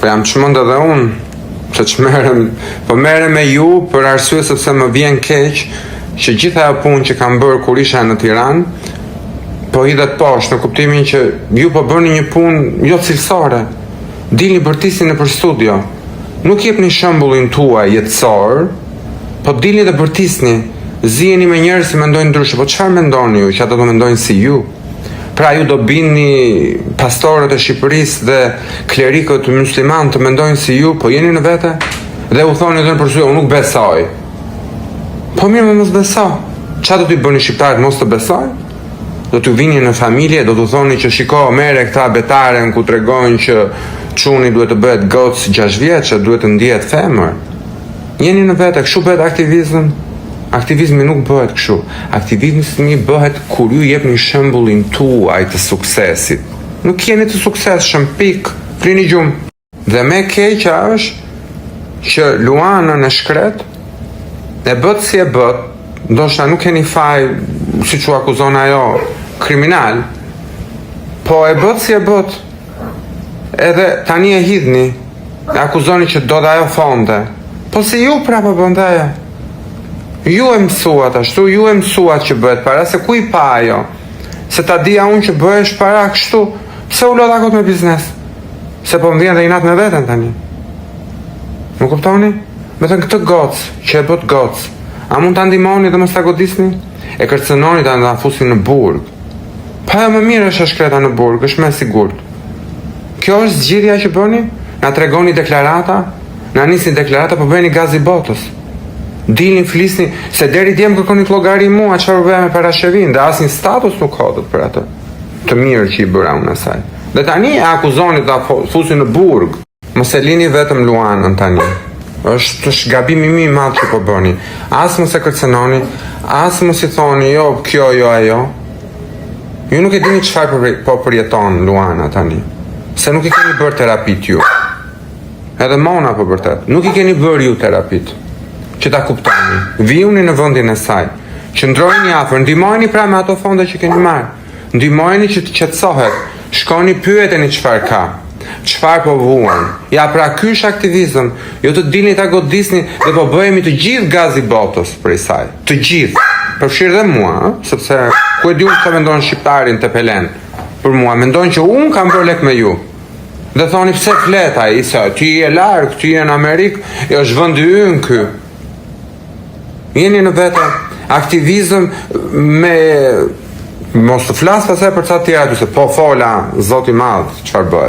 jam çmend edhe unë, se merrem me ju për arsye sepse më vjen keq që gjitha ajo punë që kam bërë kur isha në Tiranë, po hidhet poshtë në kuptimin që ju po bëni një punë jo cilësore. Dilni bërtisni nëpër studio. Nuk jepni shembullin tuaj jetësor, po dilni dhe bërtisni. Ziheni me njerëz që mendojnë ndryshe. Po çfarë mendoni ju që ata do mendojnë si ju? Pra ju do bini pastorët e Shqipërisë dhe klerikët musliman të mendojnë si ju, po jeni në vete? Dhe u thoni edhe për unë nuk besoj. Po mirë, mos beso. Çfarë do t'i bëni shqiptarët mos të besojnë? Do t'u vini në familje, do t'u thoni që shiko, merre këta betaren ku tregojnë që çuni duhet të bëhet gocë 6 vjeçë, duhet të ndihet femër. Jeni në vete, kështu bëhet aktivizëm. Aktivizmi nuk bëhet kështu. Aktivizmi bëhet kur ju jepni shembullin tuaj të suksesit. Nuk jeni të suksesshëm, pikë, flini gjumë. Dhe më keqja është që Luanën e shkret e bët si e bët, ndoshta nuk keni faj, siç u akuzon ajo, kriminal, po e bët si e bët. Edhe tani e hidhni, e akuzoni që do dhe ajo fonde. Po si ju prapë bënde ajo? Ju e mësuat ashtu, ju e mësuat që bëhet para, se ku i pa ajo? Se ta dia unë që bëhesh para kështu, pse u lodha kot me biznes? Se po më vjen dhe i natë me veten tani. Më kuptoni? Me thënë këtë gocë, që e bët gocë, a mund të ndihmoni dhe mos ta godisni? E kërcënoni ta nda fusin në burg. Pa jo më mirë është shkreta në burg, është me sigurt. Kjo është zgjidhja që bëni? Na tregoni deklarata? Na nisni deklarata, po bëni gazi botës. Dilni flisni, se deri djem kërkoni llogari mua çfarë bëja me parashevin, dhe asnjë status nuk hodhët për atë. Të mirë që i bëra unë asaj. Dhe tani e akuzoni ta fusin në burg. Mos e lini vetëm Luanën tani. Është gabim i madh që po bëni. As mos e kërcënoni, as mos i thoni jo kjo jo ajo. Ju nuk e dini çfarë po përjeton Luana tani. Se nuk i keni bërë terapit ju. Edhe Mona po vërtet. Nuk i keni bërë ju terapit. Që ta kuptoni. Vijuni në vendin e saj. Qëndrojeni afër, ndihmojeni pra me ato fonde që keni marrë. Ndihmojeni që të qetësohet. Shkoni pyeteni çfarë ka. Çfarë po vuan? Ja pra ky është aktivizëm. Jo të dilni ta godisni dhe po bëhemi të gjithë gazi botës prej saj. Të gjithë. Përfshirë dhe mua, sepse ku e di unë çfarë mendon shqiptarin te Pelen. Për mua mendojnë që unë kam bërë lek me ju. Dhe thoni pse flet ai, se ti je larg, ti je në Amerikë, jo është vendi ynë ky. Jeni në vete, aktivizëm me mos të flas pasaj për ca tjera, se po fola, zoti madh, çfarë bëhet.